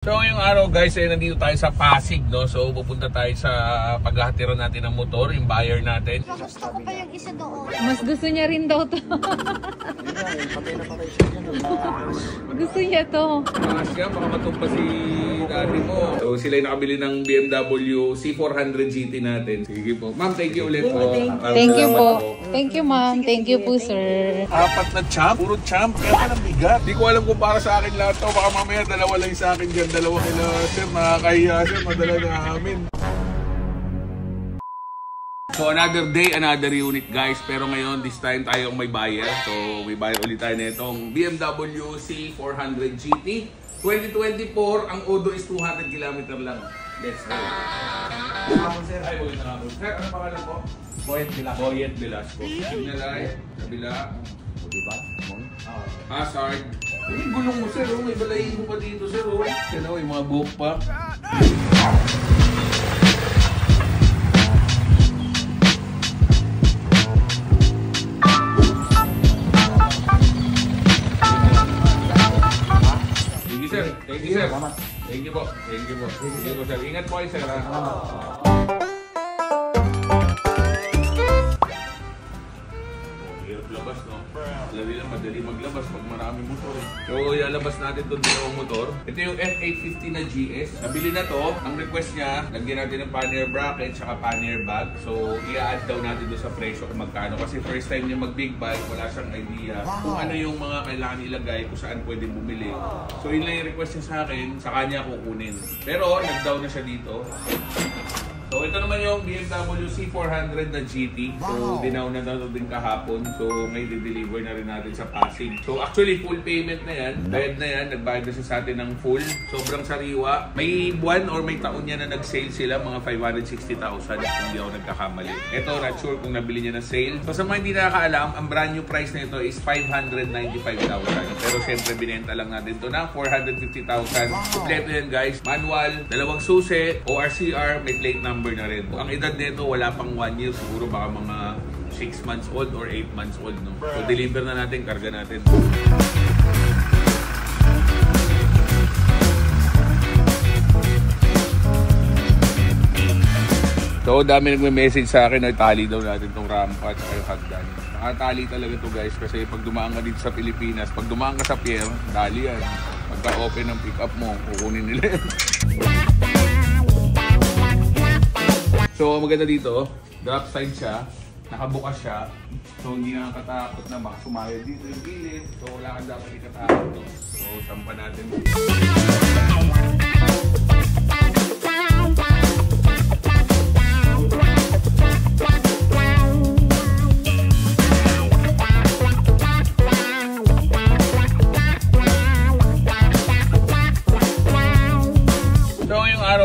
So ngayong araw guys, nandito tayo sa Pasig, no? So pupunta tayo sa paghahatiran natin ng motor, yung buyer natin. Gusto ko pa yung isa doon. Mas gusto niya rin daw to. Gusto niya to. Mas ka, baka matumpa si daddy mo. So sila yung nakabili ng BMW C400 GT natin. Sige po. Ma'am, thank you ulit po. Thank you po. Thank you ma'am. Thank you po sir. Apat na champ, puro champ, kaya palang bigat. Di ko alam kung para sa akin lahat to. Baka mamaya dalawa lang sa akin dyan. Dalawa kila sir, nakakahiya sir. Madala na amin. So another day, another unit guys. Pero ngayon, this time tayo ang may buyer. So may buyer ulit tayo na itong BMW C400 GT 2024. Ang odo is 200 km lang. Let's go. Sir, Ay, Boyet na ako. Sir, ano pangalan po? Boyet Velasco. Boyet Velasco. Signal ay, kabila. O diba? Hazard. Ay, gulong mo sir, oh. May balayin mo pa dito sir. Oh. Yan o, yung mga buhok pa. Thank you sir. Thank you sir. Thank you po. Thank you po. Thank you po sir. Ingat po kayo sir. Labas, no? Lali lang, madali maglabas pag maraming motor. So, ilalabas natin itong dalawang motor. Ito yung F850 na GS. Nabili na to. Ang request niya, lagyan natin ng pannier bracket saka pannier bag. So, i-add daw natin doon sa presyo kung magkano. Kasi first time niya mag-big bike, wala siyang idea kung ano yung mga kailangan ilagay, kung saan pwede bumili. So, yun lang yung request niya sa akin, sa kanya kukunin. Pero, nag-down na siya dito. So ito naman yung BMW C400 na GT. So dinaw na din kahapon. So may deliver na rin natin sa Pasig. So actually full payment na yan. Bayad na yan. Nagbayad na siya sa atin ng full. Sobrang sariwa. May buwan or may taon niya na nag-sale sila. Mga 560,000 kung hindi ako nagkakamali. Ito not sure kung nabili niya na sale. So sa mga hindi nakakaalam, ang brand new price na ito is 595,000. Pero syempre binenta lang natin ito na 450,000. Kompleto yan guys. Manual, dalawang susi, ORCR, may plate number na rin. Ang edad nito wala pang 1 year, siguro baka mga 6 months old or 8 months old, no? So deliver na natin, karga natin. So dami nagme-message sa akin na tali daw natin tong rampa at yung hagdan. Nakatali talaga to guys kasi pag dumaan ka dito sa Pilipinas, pag dumaan ka sa pier, tali yan. Pagka open ng pick up mo, kukunin nila yan. So maganda dito, drop side siya, nakabukas siya. So hindi nakakatakot na baka sumayo dito yung gilid. So wala kang dapat ikatakot to. So sampa natin.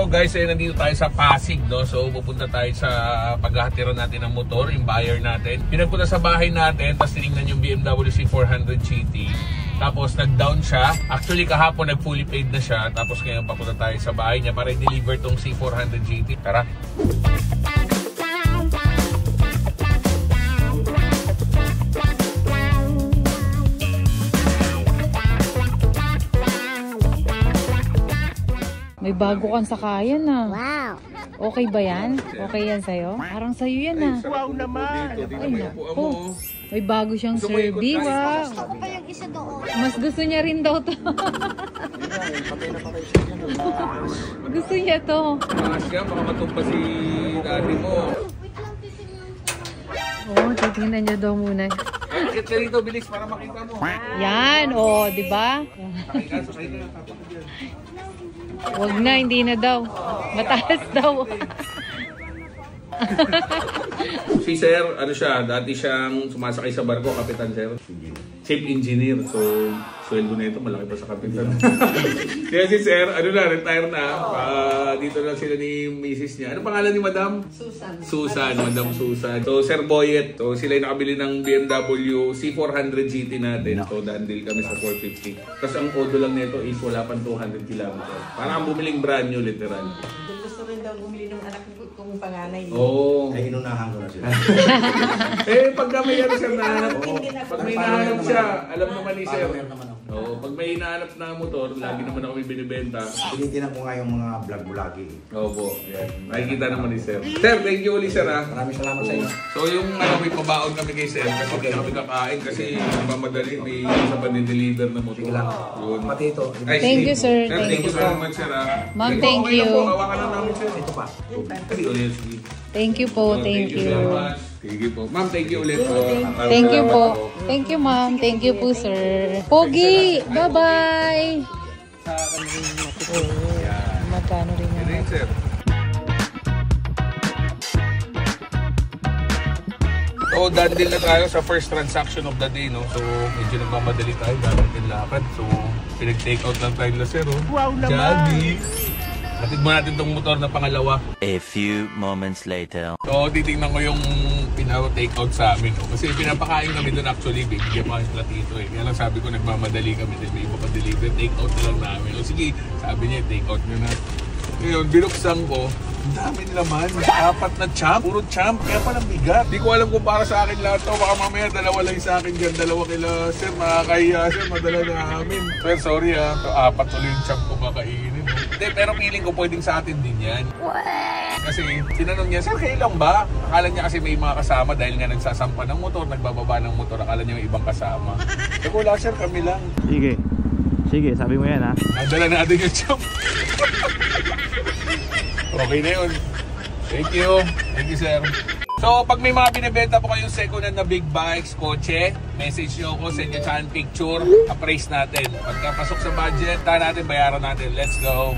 Guys, nandito tayo sa Pasig, no? So pupunta tayo sa paghahatiran natin ng motor, yung buyer natin. Pinagpunta sa bahay natin, tapos tinignan yung BMW C400 GT. Tapos nag-down siya. Actually kahapon nag-fully paid na siya. Tapos ngayon papunta tayo sa bahay niya para i-deliver tong C400 GT. Tara! May bago kang sakayan ah. Wow. Okay ba yan? Okay yan sa'yo? Parang sa'yo yan ah. Wow naman! Ay naku. May bago siyang service. Wow. Gusto ko pa yung isa doon. Mas gusto niya rin daw to. Gusto niya to. Mas ka, baka matumpa si daddy mo. Oo, titingnan niyo daw muna. Akit ka rito, bilis para makita mo. Yan, oh, di ba? Pakikaso kayo na, tapak dyan. Wag na, hindi na daw. Mataas daw. Si sir, ano siya, dati siyang sumasakay sa barko, kapitan sir. Chief engineer. So, sweldo na ito, malaki pa sa kapitan. Kaya si sir, ano na, retire na. Dito lang sila ni Mrs. niya. Ano pangalan ni Madam? Susan. Susan, Madam Susan. So, Sir Boyet. So, sila yung nakabili ng BMW C400 GT natin. So, dandil kami sa 450. Tapos ang odo lang nito is wala pang 200 km. Parang bumiling brand new, literal. Gusto rin daw bumili ng anak kong panganay. Oo. Ay, inunahan ko na sila. Pag may ano siya nahanap, pag may nahanap siya, alam naman ni Sir. Oo, pag may hinahanap na motor, lagi naman ako may binibenta. Tinitingnan ko nga yung mga vlog mo lagi. Opo, yan. Makikita naman ni Sir. Sir, thank you ulit, Sir, ha? Maraming salamat sa inyo. So, yung may pabaon kami kay Sir, kasi hindi kami kakain kasi mamadali, may isa pa din-deliver na motor. Sige lang. Yun. Pati ito. Ay, Thank Steve. you, sir. Sir, Thank thank you you very po. much, Sir, ha? Ma'am, Ito, thank okay lang you. po. Hawakan lang namin, Sir. Ito pa. Kasi ulit, Steve. Thank you po, thank you. so much. Thank you po. Ma'am, thank you ulit po. Thank you Salamat po. Thank you, ma'am. Thank you po, sir. Pogi! Bye-bye! Magkano rin Yun yan? rin, Sir. So, done din na tayo sa first transaction of the day, no? So, medyo nagmamadali tayo gamit yung lakad. So, pinag-take out lang tayo nila, Sir, oh. Wow naman! Jogging! Hatid mo natin tong motor na pangalawa. A few moments later. So, titignan ko yung pinaka-take out sa amin, no? Kasi pinapakain kami doon actually, bibigyan pa kami platito, eh. Kaya lang sabi ko, nagmamadali kami din. May iba pa deliver, take out na lang namin. O sige, sabi niya, take out nyo na. Ngayon, binuksan ko, ang daming laman, 4 na champ, puro champ, kaya palang bigat. Di ko alam kung para sa akin lahat to, baka mamaya dalawa lang sa akin dyan, dalawa kila Sir, makakahiya Sir, madala na amin. Sir, sorry ha, 4 tuloy yung champ ko kakainin. Hindi, pero feeling ko pwedeng sa atin din yan. Kasi tinanong niya, Sir, kailan ba? Akala niya kasi may mga kasama dahil nga nagsasampa ng motor, nagbababa ng motor, akala niya may ibang kasama. Sabi ko, wala Sir, kami lang. Sige. Sige, sabi mo yan ha. Nadala natin yung champ. Okay na yun. Thank you. Thank you, Sir. So, pag may mga binibenta po kayong second-hand na big bikes, kotse, message nyo ako, send nyo sa akin picture, appraise natin. Pagkapasok sa budget, tahan natin, bayaran natin. Let's go!